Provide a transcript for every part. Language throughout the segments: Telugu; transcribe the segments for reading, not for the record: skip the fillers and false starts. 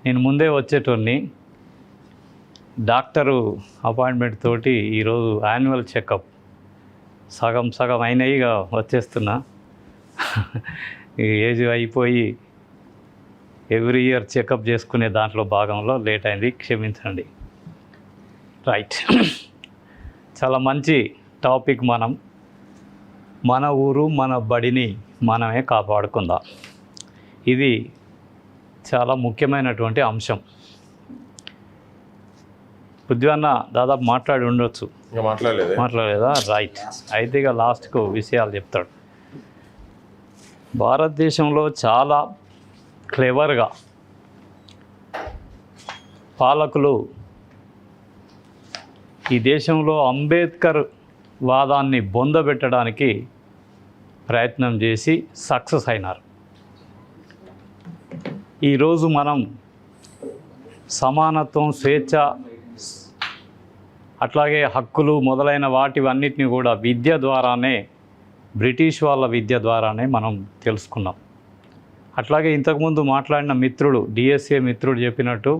నేను ముందే వచ్చేటోని డాక్టరు అపాయింట్మెంట్ తోటి ఈరోజు యాన్యువల్ చెకప్ సగం అయినాయిగా వచ్చేస్తున్నా. ఏజ్ అయిపోయి ఎవ్రీ ఇయర్ చెకప్ చేసుకునే దాంట్లో భాగంలో లేట్ అయింది, క్షమించండి. రైట్, చాలా మంచి టాపిక్. మన ఊరు మన బడిని మనమే కాపాడుకుందాం. ఇది చాలా ముఖ్యమైనటువంటి అంశం. పృథ్వీ దాదాపు మాట్లాడి ఉండొచ్చు, మాట్లాడలేదా? రైట్, అయితే ఇక లాస్ట్కు విషయాలు చెప్తాడు. భారతదేశంలో చాలా క్లెవర్గా పాలకులు ఈ దేశంలో అంబేద్కర్ వాదాన్ని బొందబెట్టడానికి ప్రయత్నం చేసి సక్సెస్ అయినారు. ఈరోజు మనం సమానత్వం, స్వేచ్ఛ, అట్లాగే హక్కులు మొదలైన వాటివన్నిటిని కూడా విద్య ద్వారానే, బ్రిటిష్ వాళ్ళ విద్య ద్వారానే మనం తెలుసుకున్నాం. అట్లాగే ఇంతకుముందు మాట్లాడిన మిత్రుడు, డిఎస్ఏ మిత్రుడు చెప్పినట్టు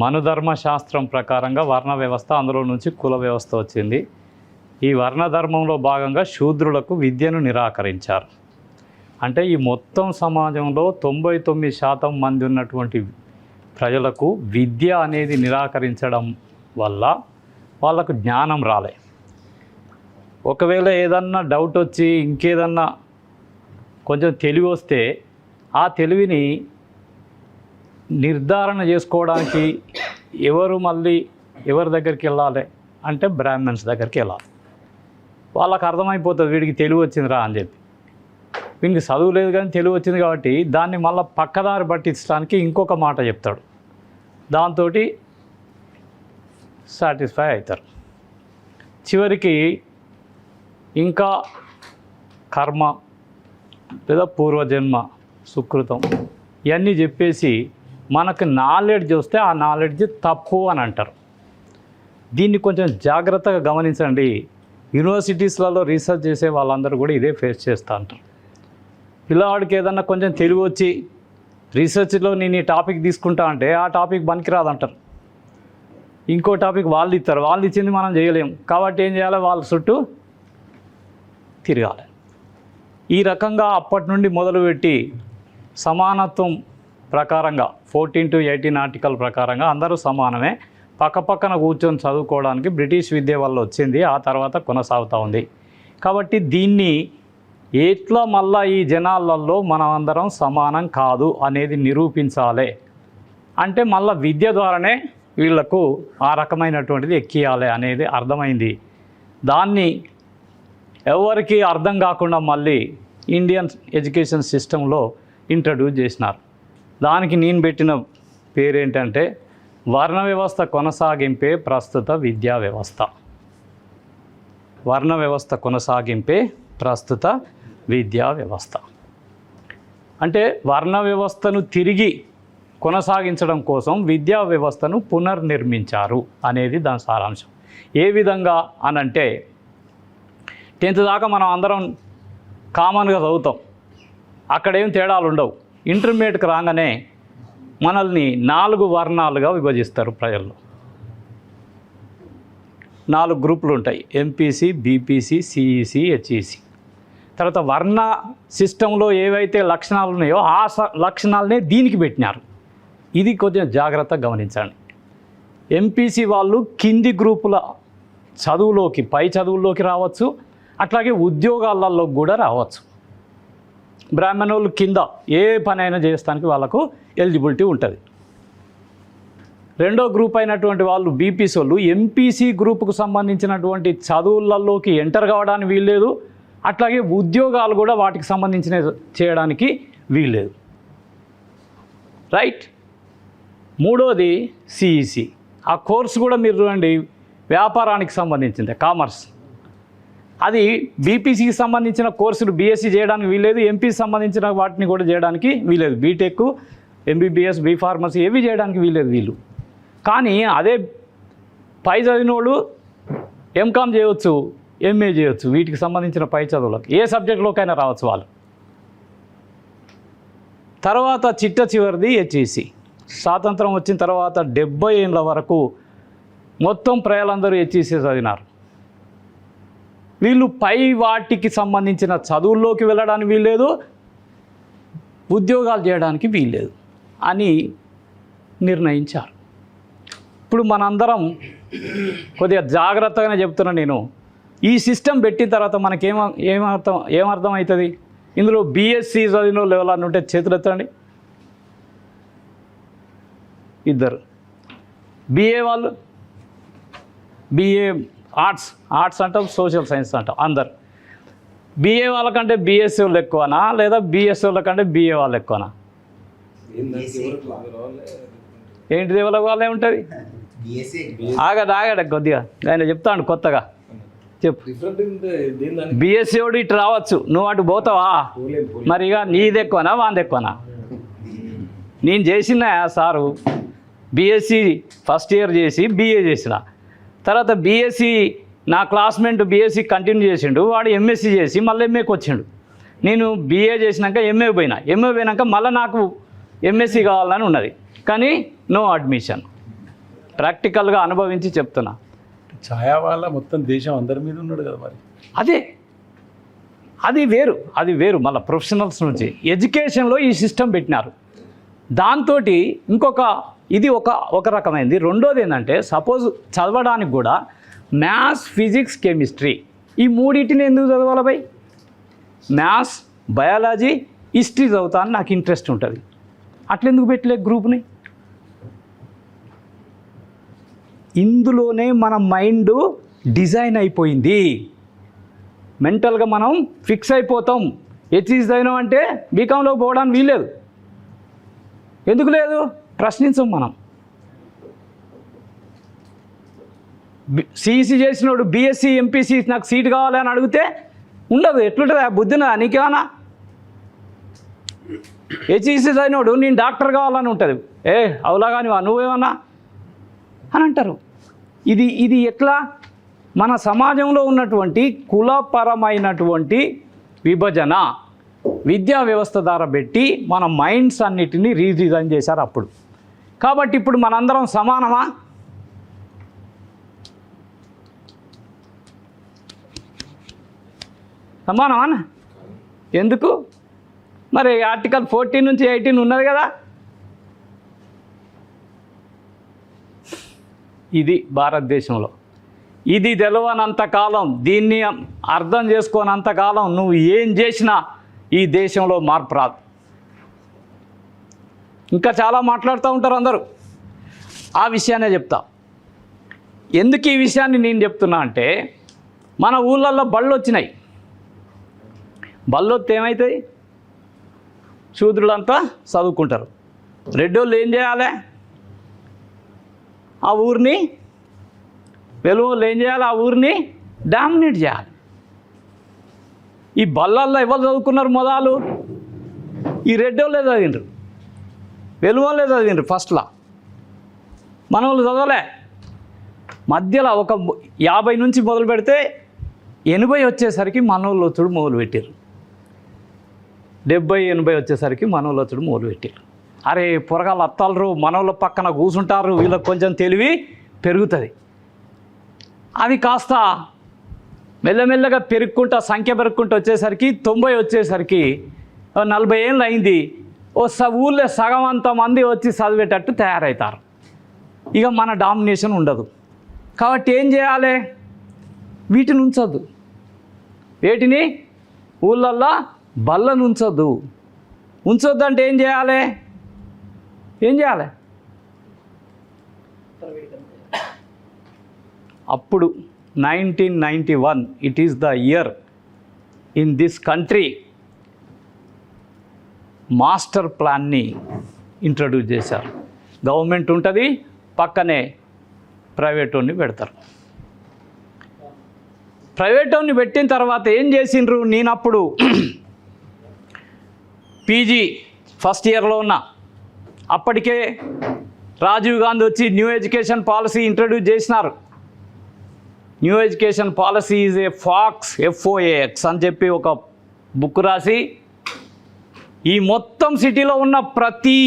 మనుధర్మ శాస్త్రం ప్రకారంగా వర్ణ వ్యవస్థ, అందులో నుంచి కుల వ్యవస్థ వచ్చింది. ఈ వర్ణధర్మంలో భాగంగా శూద్రులకు విద్యను నిరాకరించారు. అంటే ఈ మొత్తం సమాజంలో 99% మంది ఉన్నటువంటి ప్రజలకు విద్య అనేది నిరాకరించడం వల్ల వాళ్ళకు జ్ఞానం రాలే. ఒకవేళ ఏదన్నా డౌట్ వచ్చి ఇంకేదన్నా కొంచెం తెలివి వస్తే ఆ తెలివిని నిర్ధారణ చేసుకోవడానికి ఎవరి దగ్గరికి వెళ్ళాలి అంటే బ్రాహ్మణ్స్ దగ్గరికి వెళ్ళాలి. వాళ్ళకి అర్థమైపోతుంది వీడికి తెలివి వచ్చిందిరా అని చెప్పి. వీనికి చదువు లేదు కానీ తెలివి వచ్చింది కాబట్టి దాన్ని మళ్ళీ పక్కదారి పట్టించడానికి ఇంకొక మాట చెప్తాడు. దాంతో సాటిస్ఫై అవుతారు. చివరికి ఇంకా కర్మ లేదా పూర్వజన్మ సుకృతం ఇవన్నీ చెప్పేసి మనకు నాలెడ్జ్ వస్తే ఆ నాలెడ్జ్ తప్పు అని అంటారు. దీన్ని కొంచెం జాగ్రత్తగా గమనించండి. యూనివర్సిటీస్లలో రీసెర్చ్ చేసే వాళ్ళందరూ కూడా ఇదే ఫేస్ చేస్తూ ఉంటారు. పిల్లవాడికి ఏదన్నా కొంచెం తెలివి వచ్చి రీసెర్చ్లో నేను ఈ టాపిక్ తీసుకుంటా అంటే ఆ టాపిక్ పనికిరాదంటారు. ఇంకో టాపిక్ వాళ్ళు ఇస్తారు, వాళ్ళు ఇచ్చింది మనం చేయలేము. కాబట్టి ఏం చేయాలి, వాళ్ళ చుట్టూ తిరగాలి. ఈ రకంగా అప్పటి నుండి మొదలుపెట్టి సమానత్వం ప్రకారంగా 14 to 18 ఆర్టికల్ ప్రకారంగా అందరూ సమానమే, పక్కపక్కన కూర్చొని చదువుకోవడానికి బ్రిటిష్ విద్య వల్ల వచ్చింది. ఆ తర్వాత కొనసాగుతూ ఉంది. కాబట్టి దీన్ని ఎట్లా మళ్ళా ఈ జనాలలో మనమందరం సమానం కాదు అనేది నిరూపించాలి అంటే మళ్ళీ విద్య ద్వారానే వీళ్లకు ఆ రకమైనటువంటిది ఎక్కియాలి అనేది అర్థమైంది. దాన్ని ఎవరికి అర్థం కాకుండా మళ్ళీ ఇండియన్ ఎడ్యుకేషన్ సిస్టంలో ఇంట్రడ్యూస్ చేసినారు. దానికి నేను పెట్టిన పేరేంటంటే వర్ణ వ్యవస్థ కొనసాగింపే ప్రస్తుత విద్యా వ్యవస్థ. వర్ణ వ్యవస్థ కొనసాగింపే ప్రస్తుత విద్యా వ్యవస్థ అంటే వర్ణ వ్యవస్థను తిరిగి కొనసాగించడం కోసం విద్యా వ్యవస్థను పునర్నిర్మించారు అనేది దాని సారాంశం. ఏ విధంగా అనంటే 10th దాకా మనం అందరం కామన్గా చదువుతాం, అక్కడేం తేడాలు ఉండవు. ఇంటర్మీడియట్కి రాగానే మనల్ని 4 వర్ణాలుగా విభజిస్తారు. ప్రజల్లో 4 గ్రూపులు ఉంటాయి: ఎంపీసీ, బీపీసీ, సిఈసీ, హెచ్ఈసీ. తర్వాత వర్ణ సిస్టంలో ఏవైతే లక్షణాలు ఉన్నాయో ఆ లక్షణాలనే దీనికి పెట్టినారు. ఇది కొంచెం జాగ్రత్తగా గమనించండి. ఎంపీసీ వాళ్ళు కింది గ్రూపుల చదువులోకి, పై చదువుల్లోకి రావచ్చు, అట్లాగే ఉద్యోగాలలో కూడా రావచ్చు. బ్రాహ్మణులు కింద ఏ పనైనా చేస్తానికి వాళ్ళకు ఎలిజిబిలిటీ ఉంటుంది. రెండో గ్రూప్ అయినటువంటి వాళ్ళు బీపీసీ వాళ్ళు ఎంపీసీ గ్రూపుకు సంబంధించినటువంటి చదువులలోకి ఎంటర్ కావడానికి వీల్లేదు, అట్లాగే ఉద్యోగాలు కూడా వాటికి సంబంధించిన చేయడానికి వీల్లేదు. రైట్. మూడోది సిఈసి. ఆ కోర్సు కూడా మీరు చూడండి, వ్యాపారానికి సంబంధించింది, కామర్స్. అది బీపీసీకి సంబంధించిన కోర్సులు బీఎస్సీ చేయడానికి వీల్లేదు, ఎంపీకి సంబంధించిన వాటిని కూడా చేయడానికి వీల్లేదు. బీటెక్, ఎంబీబీఎస్, బీ ఫార్మసీ ఏవి చేయడానికి వీల్లేదు వీళ్ళు. కానీ అదే పై చదివినోడు ఎంకామ్ చేయవచ్చు, ఎంఏ చేయవచ్చు. వీటికి సంబంధించిన పై చదువులకు ఏ సబ్జెక్టులోకైనా రావచ్చు వాళ్ళు. తర్వాత చిట్ట చివరిది హెచ్ఈసి. స్వాతంత్రం వచ్చిన తర్వాత 70 ఏళ్ళ వరకు మొత్తం ప్రజలందరూ హెచ్ఈసీ చదివినారు. వీళ్ళు పై వాటికి సంబంధించిన చదువుల్లోకి వెళ్ళడానికి వీల్లేదు, ఉద్యోగాలు చేయడానికి వీల్లేదు అని నిర్ణయించారు. ఇప్పుడు మనందరం కొద్దిగా జాగ్రత్తగానే చెప్తున్నా నేను. ఈ సిస్టమ్ పెట్టిన తర్వాత మనకి ఏమర్థం అవుతుంది? ఇందులో బీఎస్సీ చదివిన లెవెల్ అని ఉంటే చేతులు ఎత్తండి. ఇద్దరు బిఏ వాళ్ళు, బిఏ ఆర్ట్స్ అంటాం, సోషల్ సైన్స్ అంటాం. అందరు బిఏ వాళ్ళకంటే బీఎస్సీ వాళ్ళు ఎక్కువనా, లేదా బీఎస్సీ వాళ్ళకంటే బిఏ వాళ్ళు ఎక్కువనా? ఏంటి దేవుల వాళ్ళే ఉంటుంది. ఆగడ కొద్దిగా ఆయన చెప్తాడు కొత్తగా చెప్పు. బీఎస్సీ వాడు ఇటు రావచ్చు, నువ్వు అటు పోతావా? మరి ఇక నీది ఎక్కువనా వాంది ఎక్కువనా? నేను చేసిన సారు బీఎస్సీ ఫస్ట్ ఇయర్ చేసి బీఏ చేసిన తర్వాత బీఎస్సీ నా క్లాస్మేట్ బీఎస్సీ కంటిన్యూ చేసిండు, వాడు ఎంఎస్సీ చేసి మళ్ళీ ఎంఏకి వచ్చిండు. నేను బీఏ చేసినాక ఎంఏ పోయినాక మళ్ళీ నాకు ఎంఎస్సీ కావాలని ఉన్నది, కానీ నో అడ్మిషన్. ప్రాక్టికల్గా అనుభవించి చెప్తున్నా. ఛాయా వాళ్ళ మొత్తం దేశం అందరి మీద ఉన్నాడు కదా మరి. అది వేరు మళ్ళీ ప్రొఫెషనల్స్ నుంచి ఎడ్యుకేషన్లో ఈ సిస్టమ్ పెట్టినారు. దాంతో ఇది ఒక రకమైనది. రెండోది ఏంటంటే సపోజ్ చదవడానికి కూడా మ్యాథ్స్, ఫిజిక్స్, కెమిస్ట్రీ ఈ మూడింటిని ఎందుకు చదవాలి భయ్? మ్యాథ్స్, బయాలజీ, హిస్టరీ చదువుతా అని నాకు ఇంట్రెస్ట్ ఉంటుంది. అట్లెందుకు పెట్టలే గ్రూప్ని? ఇందులోనే మన మైండ్ డిజైన్ అయిపోయింది. మెంటల్గా మనం ఫిక్స్ అయిపోతాం. హెచ్ఈసీ అయినాం అంటే బీకాంలోకి పోవడానికి వీల్లేదు. ఎందుకు లేదు? ప్రశ్నించం మనం. సిఈసీ చేసినోడు బీఎస్సీ, ఎంపీసీ నాకు సీట్ కావాలి అని అడిగితే ఉండదు. ఎట్లుంటుంది? ఆ బుద్ధినా నీకేమన్నా? హెచ్ఈసీ చదివినోడు నేను డాక్టర్ కావాలని ఉంటుంది. అవులాగా నువ్వేమన్నా అని అంటారు. ఇది ఎట్లా? మన సమాజంలో ఉన్నటువంటి కులపరమైనటువంటి విభజన విద్యా వ్యవస్థ ద్వారా పెట్టి మన మైండ్స్ అన్నిటినీ రీడిజైన్ చేశారు అప్పుడు. కాబట్టి ఇప్పుడు మనందరం సమానమా? సమానమా? ఎందుకు మరి? ఆర్టికల్ 14 నుంచి 18 ఉన్నది కదా. ఇది భారతదేశంలో. ఇది తెలియనంతకాలం, దీన్ని అర్థం చేసుకోనంతకాలం నువ్వు ఏం చేసినా ఈ దేశంలో మార్పు రాదు. ఇంకా చాలా మాట్లాడుతూ ఉంటారు అందరూ. ఆ విషయాన్నే చెప్తా. ఎందుకు ఈ విషయాన్ని నేను చెప్తున్నా అంటే, మన ఊళ్ళల్లో బళ్ళు వచ్చినాయి. బళ్ళు వస్తే ఏమవుతాయి? శూద్రులంతా చదువుకుంటారు. రెడ్డోళ్ళు ఏం చేయాలి? ఆ ఊరిని, వెలువోళ్ళు ఏం చేయాలి? ఆ ఊరిని డామినేట్ చేయాలి. ఈ బళ్ళల్లో ఎవరు చదువుకున్నారు? మొదలు ఈ రెడ్డోళ్ళే చదివిండ్రు, వెలువోళ్ళే చదివిండ్రు. ఫస్ట్లో మన వాళ్ళు చదవలే. మధ్యలో ఒక 50 నుంచి మొదలు పెడితే 80 వచ్చేసరికి మనోళ్ళు వచ్చుడు మొదలుపెట్టారు. 70-80 వచ్చేసరికి మనోళ్ళు వచ్చుడు మొదలుపెట్టారు. అరే పొరగాళ్ళు అత్తాలరు, మనోళ్ళ పక్కన కూర్చుంటారు, వీళ్ళకి కొంచెం తెలివి పెరుగుతుంది. అది కాస్త మెల్లమెల్లగా సంఖ్య పెరుక్కుంటూ వచ్చేసరికి 90 వచ్చేసరికి 40 ఏళ్ళు అయింది. ఊళ్ళో సగం అంత మంది వచ్చి చదివేటట్టు తయారవుతారు. ఇక మన డామినేషన్ ఉండదు. కాబట్టి ఏం చేయాలి? వీటిని ఉంచొద్దు. వేటిని? ఊళ్ళల్లో బళ్ళను ఉంచొద్దు. ఉంచొద్దు అంటే ఏం చేయాలి? అప్పుడు 1991 it is the year in this country master ప్లాన్ని ఇంట్రడ్యూస్ చేశారు. గవర్నమెంట్ ఉంటుంది, పక్కనే ప్రైవేట్ వాడిని పెడతారు. ప్రైవేట్ వాడిని పెట్టిన తర్వాత ఏం చేసిండ్రు? నేనప్పుడు పీజీ ఫస్ట్ ఇయర్లో ఉన్నా. అప్పటికే రాజీవ్ గాంధీ వచ్చి న్యూ ఎడ్యుకేషన్ పాలసీ ఇంట్రడ్యూస్ చేసినారు. New education policy is a FOX అని చెప్పి ఒక బుక్ రాసి ఈ మొత్తం సిటీలో ఉన్న ప్రతి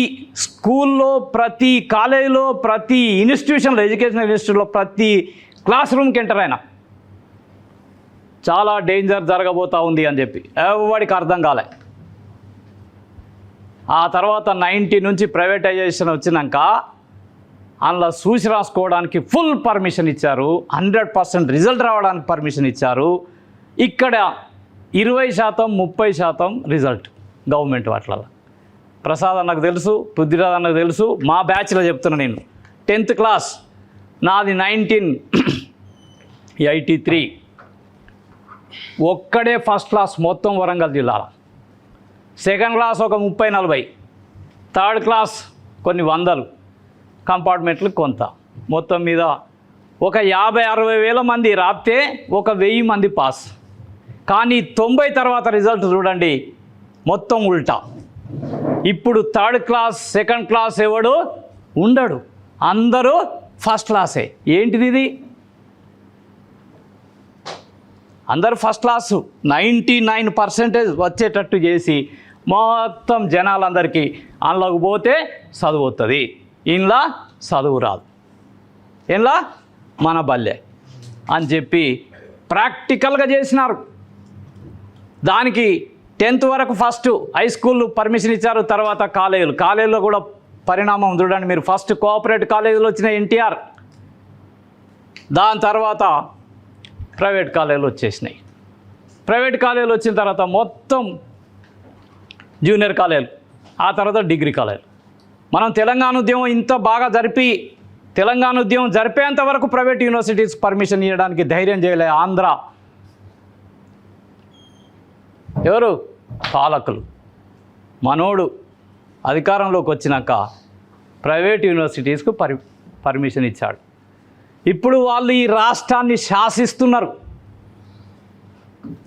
స్కూల్లో, ప్రతి కాలేజీలో, ప్రతి ఇన్స్టిట్యూషన్లో, ఎడ్యుకేషనల్ ఇన్స్టిట్యూట్లో ప్రతి క్లాస్ రూమ్కి ఎంటర్ అయినా చాలా డేంజర్ జరగబోతూ ఉంది అని చెప్పి ఎవరికి అర్థం కాలే. ఆ తర్వాత 90 నుంచి ప్రైవేటైజేషన్ వచ్చినాక అందులో చూసి రాసుకోవడానికి ఫుల్ పర్మిషన్ ఇచ్చారు, 100% రిజల్ట్ రావడానికి పర్మిషన్ ఇచ్చారు. ఇక్కడ 20%, 30% రిజల్ట్ గవర్నమెంట్ వాటిలలో. ప్రసాద్ అన్నకు తెలుసు, పృథ్వీరాజ్ అన్నకు తెలుసు, మా బ్యాచ్లో చెప్తున్నా నేను. 10th క్లాస్ నాది 1983. ఒక్కడే ఫస్ట్ క్లాస్ మొత్తం వరంగల్ జిల్లాలో. సెకండ్ క్లాస్ ఒక 30-40, థర్డ్ క్లాస్ కొన్ని వందలు, కంపార్ట్మెంట్లు కొంత. మొత్తం మీద ఒక 50-60 వేల మంది రాస్తే ఒక 1000 మంది పాస్. కానీ 90 తర్వాత రిజల్ట్ చూడండి, మొత్తం ఉల్టా. ఇప్పుడు థర్డ్ క్లాస్, సెకండ్ క్లాస్ ఎవడు ఉండడు, అందరూ ఫస్ట్ క్లాసే. ఏంటిది ఇది? అందరూ ఫస్ట్ క్లాసు 99% వచ్చేటట్టు చేసి మొత్తం జనాలందరికీ అందులోకి పోతే చదువు వస్తుంది, ఇంట్లో చదువు రాదు, ఇంట్లో మన బల్లె అని చెప్పి ప్రాక్టికల్గా చేసినారు. దానికి 10th వరకు ఫస్ట్ హై స్కూల్ పర్మిషన్ ఇచ్చారు, తర్వాత కాలేజీలో కూడా పరిణామం చూడండి మీరు. ఫస్ట్ కోఆపరేటివ్ కాలేజీలో వచ్చిన ఎన్టీఆర్, దాని తర్వాత ప్రైవేట్ కాలేజీలు వచ్చేసినాయి. ప్రైవేట్ కాలేజీలు వచ్చిన తర్వాత మొత్తం జూనియర్ కాలేజీలు, ఆ తర్వాత డిగ్రీ కాలేజీలు. మనం తెలంగాణ ఉద్యమం ఇంత బాగా తెలంగాణ ఉద్యమం జరిపేంత వరకు ప్రైవేట్ యూనివర్సిటీస్ పర్మిషన్ ఇవ్వడానికి ధైర్యం చేయలే ఆంధ్ర ఎవరు పాలకులు. మనోడు అధికారంలోకి వచ్చినాక ప్రైవేట్ యూనివర్సిటీస్కు పర్మిషన్ ఇచ్చాడు. ఇప్పుడు వాళ్ళు ఈ రాష్ట్రాన్ని శాసిస్తున్నారు.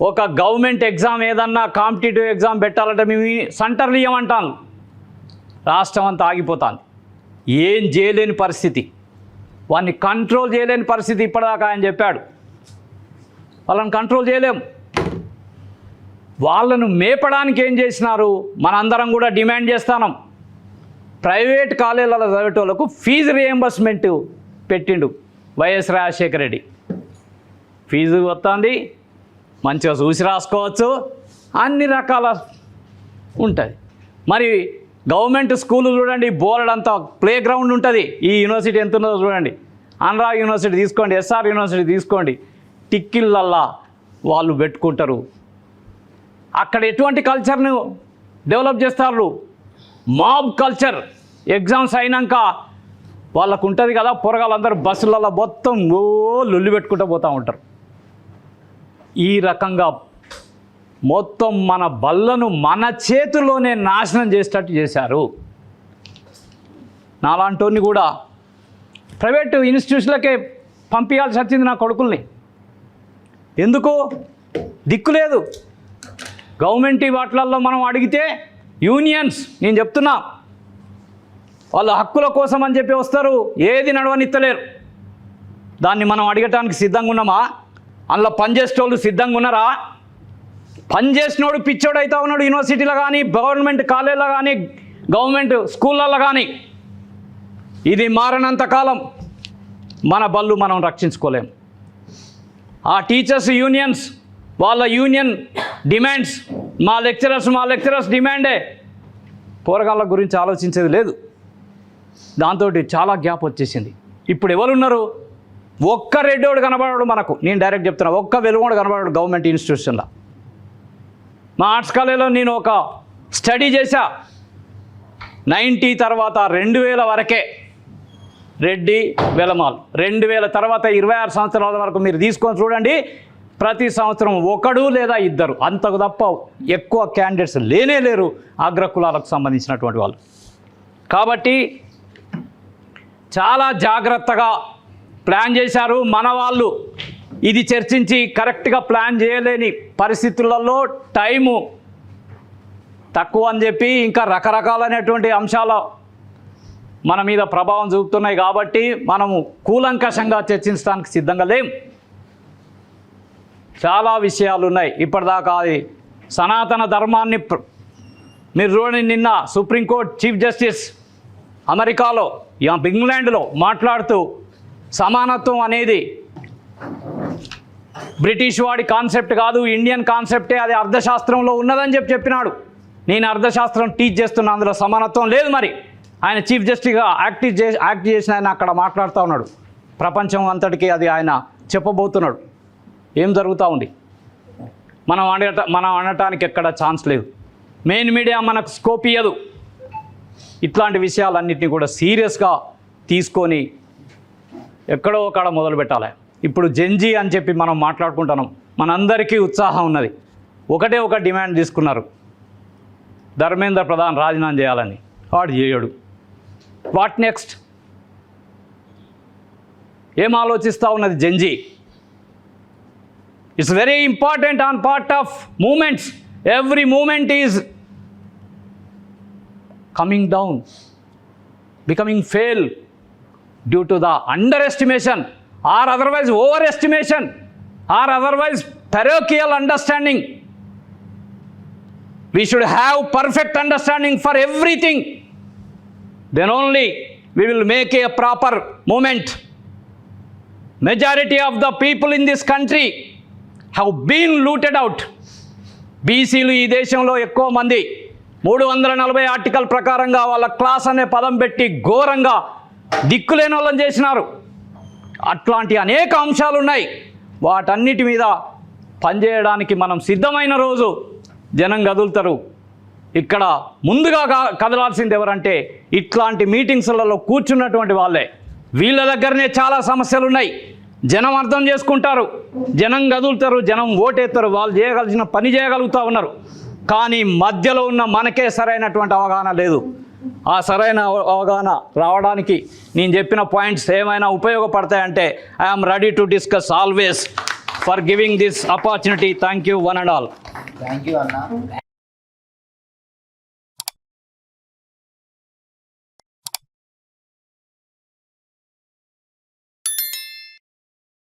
ఒక గవర్నమెంట్ ఎగ్జామ్ ఏదన్నా కాంపిటేటివ్ ఎగ్జామ్ పెట్టాలంటే మేము సెంటర్లు ఇవ్వమంటాను, రాష్ట్రం అంతా ఆగిపోతుంది. ఏం చేయలేని పరిస్థితి, వాడిని కంట్రోల్ చేయలేని పరిస్థితి. ఇప్పటిదాకా ఆయన చెప్పాడు, వాళ్ళని కంట్రోల్ చేయలేం. వాళ్ళను మేపడానికి ఏం చేసినారు, మనందరం కూడా డిమాండ్ చేస్తున్నాం. ప్రైవేట్ కాలేజీలలో చదివేటోళ్ళకు ఫీజు రియంబర్స్మెంట్ పెట్టిండు వైఎస్ రాజశేఖర రెడ్డి. ఫీజు వస్తుంది, మంచిగా చూసి రాసుకోవచ్చు, అన్ని రకాల ఉంటుంది. మరి గవర్నమెంట్ స్కూల్ చూడండి, బోర్డంతా ప్లే గ్రౌండ్ ఉంటుంది. ఈ యూనివర్సిటీ ఎంత ఉన్నదో చూడండి, అనురాగ్ యూనివర్సిటీ తీసుకోండి, ఎస్ఆర్ యూనివర్సిటీ తీసుకోండి, టిక్కిళ్ళల్లా వాళ్ళు పెట్టుకుంటారు. అక్కడ ఎటువంటి కల్చర్ను డెవలప్ చేస్తారు? Mob culture. ఎగ్జామ్స్ అయినాక వాళ్ళకు ఉంటుంది కదా, పొరగాళ్ళందరూ బస్సులలో మొత్తం లొల్లి పెట్టుకుంటూ పోతూ ఉంటారు. ఈ రకంగా మొత్తం మన బళ్ళను మన చేతుల్లోనే నాశనం చేసేటట్టు చేశారు. నాలాంటి కూడా ప్రైవేటు ఇన్స్టిట్యూషన్లకే పంపించాల్సి వచ్చింది నా కొడుకుల్ని. ఎందుకు? దిక్కు లేదు. గవర్నమెంట్ వాటిలలో మనం అడిగితే యూనియన్స్, నేను చెప్తున్నా, వాళ్ళ హక్కుల కోసం అని చెప్పి వస్తారు, ఏది నడవనిత్తలేరు. దాన్ని మనం అడగటానికి సిద్ధంగా ఉన్నామా? అందులో పనిచేసేటోళ్ళు సిద్ధంగా ఉన్నారా? పనిచేసినోడు పిచ్చోడు అవుతా ఉన్నాడు యూనివర్సిటీలో కానీ, గవర్నమెంట్ కాలేజీలో కానీ, గవర్నమెంట్ స్కూళ్ళల్లో కానీ. ఇది మారనంత కాలం మన బళ్ళు మనం రక్షించుకోలేం. ఆ టీచర్స్ యూనియన్స్, వాళ్ళ యూనియన్ డిమాండ్స్, మా లెక్చరర్స్ డిమాండే. పోరగాళ్ళ గురించి ఆలోచించేది లేదు. దాంతో చాలా గ్యాప్ వచ్చేసింది. ఇప్పుడు ఎవరున్నారు? ఒక్క రెడ్డోడు కనబడాడు మనకు. నేను డైరెక్ట్ చెప్తున్నా, ఒక్క వెలుగోడు కనబడాడు గవర్నమెంట్ ఇన్స్టిట్యూషన్లో. మా ఆర్ట్స్ కాలేజీలో నేను ఒక స్టడీ చేశా. 90 తర్వాత 2000 వరకే రెడ్డి వెలమాల్. 2000 తర్వాత 26 సంవత్సరాల వరకు మీరు తీసుకొని చూడండి, ప్రతి సంవత్సరం ఒకడు లేదా ఇద్దరు, అంతకు తప్ప ఎక్కువ క్యాండిడేట్స్ లేనే లేరు అగ్రకులాలకు సంబంధించినటువంటి వాళ్ళు. కాబట్టి చాలా జాగ్రత్తగా ప్లాన్ చేశారు మన వాళ్ళు. ఇది చర్చించి కరెక్ట్గా ప్లాన్ చేయలేని పరిస్థితులలో టైము తక్కువ అని చెప్పి ఇంకా రకరకాలైనటువంటి అంశాలు మన మీద ప్రభావం చూపుతున్నాయి. కాబట్టి మనము కూలంకషంగా చర్చించడానికి సిద్ధంగా లేం. చాలా విషయాలు ఉన్నాయి. ఇప్పటిదాకా అది సనాతన ధర్మాన్ని మీరు చూడండి, నిన్న సుప్రీంకోర్టు చీఫ్ జస్టిస్ అమెరికాలో ఇంగ్లాండ్లో మాట్లాడుతూ సమానత్వం అనేది బ్రిటిష్ వాడి కాన్సెప్ట్ కాదు, ఇండియన్ కాన్సెప్టే, అది అర్థశాస్త్రంలో ఉన్నదని చెప్పినాడు. నేను అర్థశాస్త్రం టీచ్ చేస్తున్నా, అందులో సమానత్వం లేదు. మరి ఆయన చీఫ్ జస్టిస్గా యాక్ట్ చేసిన ఆయన అక్కడ మాట్లాడుతూ ఉన్నాడు. ప్రపంచం అంతటికీ అది ఆయన చెప్పబోతున్నాడు. ఏం జరుగుతూ ఉంది? మనం అనటానికి ఎక్కడ ఛాన్స్ లేదు. మెయిన్ మీడియా మనకు స్కోప్ ఇయ్యదు. ఇట్లాంటి విషయాలన్నింటినీ కూడా సీరియస్గా తీసుకొని ఎక్కడో ఒకడ మొదలు పెట్టాలి. ఇప్పుడు జెన్జీ అని చెప్పి మనం మాట్లాడుకుంటున్నాం, మనందరికీ ఉత్సాహం ఉన్నది. ఒకటే ఒక డిమాండ్ తీసుకున్నారు, ధర్మేంద్ర ప్రధాన్ రాజీనామా చేయాలని. వాడు చేయడు. What next? ఏం ఆలోచిస్తూ ఉన్నది Gen Z? It's very important on part of moments. Every moment is coming down, becoming fail due to the underestimation or otherwise overestimation or otherwise parochial understanding. We should have perfect understanding for everything. Then only we will make a proper movement. Majority of the people in this country have been looted out. బీసీలు ఈ దేశంలో ఎక్కువ మంది 340 ఆర్టికల్ ప్రకారంగా వాళ్ళ క్లాస్ అనే పదం పెట్టి ఘోరంగా దిక్కులేని వాళ్ళని చేసినారు. అట్లాంటి అనేక అంశాలు ఉన్నాయి. వాటన్నిటి మీద పనిచేయడానికి మనం సిద్ధమైన రోజు జనం కదులుతారు. ఇక్కడ ముందుగా కదలాల్సింది ఎవరంటే ఇట్లాంటి మీటింగ్స్లలో కూర్చున్నటువంటి వాళ్ళే. వీళ్ళ దగ్గరనే చాలా సమస్యలు ఉన్నాయి. జనం అర్థం చేసుకుంటారు, జనం కదులుతారు, జనం ఓటేస్తారు, వాళ్ళు చేయగలిసిన పని చేయగలుగుతూ ఉన్నారు. కానీ మధ్యలో ఉన్న మనకే సరైనటువంటి అవగాహన లేదు. ఆ సరైన అవగాహన రావడానికి నేను చెప్పిన పాయింట్స్ ఏమైనా ఉపయోగపడతాయంటే I'm ready to discuss always for giving this opportunity. Thank you one and all. Thank you అన్న.